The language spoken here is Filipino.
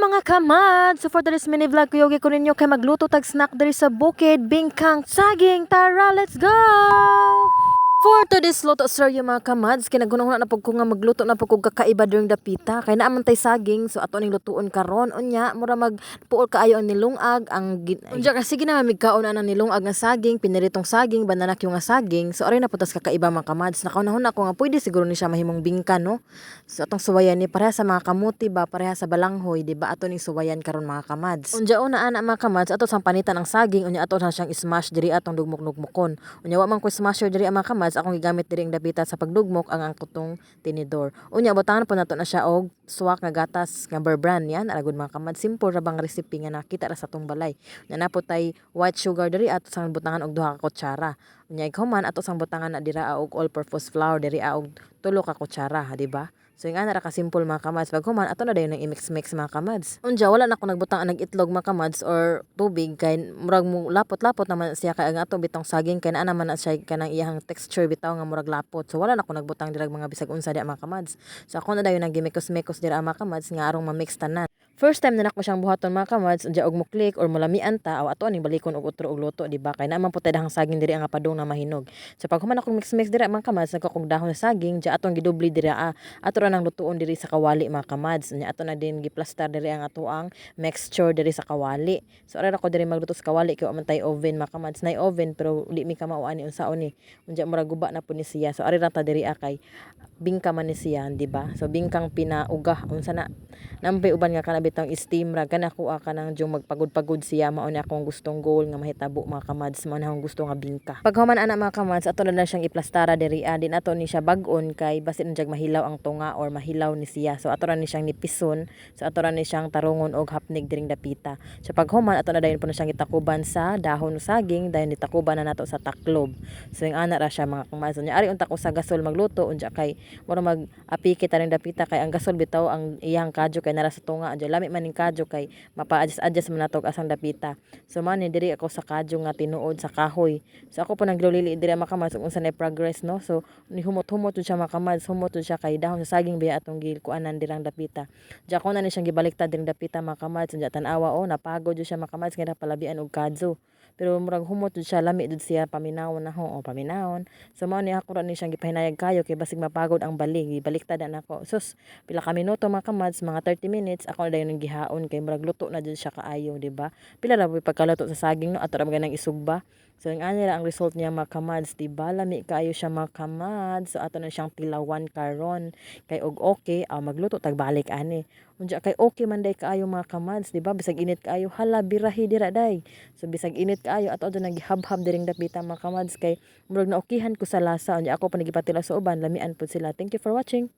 mga kamad! So for today's mini vlog, kuyogi ko ninyo kay magluto tag snack diri sa bukid, bingkang saging. Tara, let's go! For today's luto, sir, yung mga kamads, kinagunahon na po ko nga magluto na po ko kakaiba during dapita. Kaya naamantay saging, so ato ning lutuon karon unya, mura magpuol kaayo ang nilungag, unya kasi ginamigkaon na nilungag nga saging, piniritong saging, bananak yung nga saging. So aray na putas kakaiba mga kamads. Nakaunahon na ako nga pwede siguro ni siya mahimong bingka, no? So atong suwayan ni pareha sa mga kamuti ba, pareha sa balanghoy, di ba? Ato ning suwayan karon mga kamads. Unya una ana mga kamads, ato sang panitan ang saging, unya ato na siyang smash diri atong dugmok-dugmokon. Unya wa man ko smasher diri ang mga kamads, akong gigamit diri ang dapita sa pagdugmok ang kutong tinidor. Unya botangan po nato na siya og suwak nga gatas nga Bear Brand yan. Aragod mga kamad, simple ra bang recipe nga nakita ra sa tong balay. Unya napo tay white sugar diri ato sang butangan og 2 ka kutsara. Unya ikaw man ato sang butangan na dira og all purpose flour diri og 3 ka kutsara, di ba? So yung ana ra ka simple mga kamads. Pag human ato na dayon nang i-mix-mix mga kamads. Unya wala na ako nagbutang ang nag-itlog mga kamads or tubig kay murag mo lapot-lapot naman siya kay ang ato bitong saging kay naa naman na siya kanang iyang texture bitaw nga murag lapot. So wala na ako nagbutang dirag mga bisag unsa di mga kamads. So ako na dayon nang gimikos-mikos dira mga kamads nga arong ma-mix tanan. First time na nako siyang buhaton mga kamads, unya og muklik or mulamian ta o ato aning balikon og utro og luto, di ba? Kay naman po tay dahang saging diri ang padung na mahinog. So pag human akong mix-mix diri mga kamads, nagkakog dahon sa saging, di atong gidubli diri ato ra nang lutuon diri sa kawali mga kamads. Unya ato na din giplastar diri ang atoang mixture diri sa kawali. So ara ko diri magluto sa kawali kay man tay oven mga kamads. Nay oven pero di mi ka mao ani unsaon ni. Unya murag guba na po ni siya. So ari ra ta diri kay bingka man ni siya, di ba? So bingkang pinaugah unsa na nampay uban nga kana bitang steam ra kana ko kanang jung magpagod-pagod siya mao ni akong gustong goal nga mahitabo mga kamads, mao na akong gusto nga bingka. Pag human ana mga kamads, ato na siyang iplastara diri din ato ni siya bag-on kay basin jag mahilaw ang tunga or mahilaw ni siya. So ato ra ni siyang nipison, so ato ra ni siyang tarongon og hapnig diring dapita. So pag human ato na dayon po na siyang itakuban sa dahon saging, dayon itakuban na nato sa taklob. So yung ana ra siya mga kamads. Unya ari unta ko sa gasol magluto unya kay mura mag-apiki ta ring dapita kay ang gasol bitaw ang iyang kadyo kay nara sa tunga. Adyo lami man ning kadyo kay mapa-adjust man natog asang dapita. So man ni diri ako sa kadyo nga tinuod sa kahoy. So ako po naglulili diri mga kamads unsa na progress, no? So ni humot-humot siya mga kamads, humot siya kay dahon sa saging biya atong gilkuanan dirang dapita. Diya ko na ni siyang gibaliktad diring dapita mga kamads. Diya tan-awa napagod siya mga kamads kay palabian og kadyo. Pero murag humot siya, lami dud siya, paminawon na ho o paminawon. So mao ni ako ra ni siyang gipahinayag kayo kay basig mapagod ang balik, gibaliktad na ako. Sus pila ka minuto mga kamads, mga 30 minutes ako na dayon nang gihaon kay murag luto na jud siya kaayo, di ba? Pila ra pagkaluto sa saging, no, ato ra ganang isugba. So yung ani ang result niya mga kamads, di ba? Lami kaayo siya mga kamads. So ato na siyang tilawan karon kay og okay, magluto tag balik ani. Unja kay okay man day kaayo mga kamads, di ba? Bisag init kaayo, hala birahi dira day. So bisag init kaayo ato na nagihab-hab diring dapita mga kamads kay murag naokihan ko sa lasa. Unja ako pa nagipatila sa uban, lamian pud sila. Thank you for watching.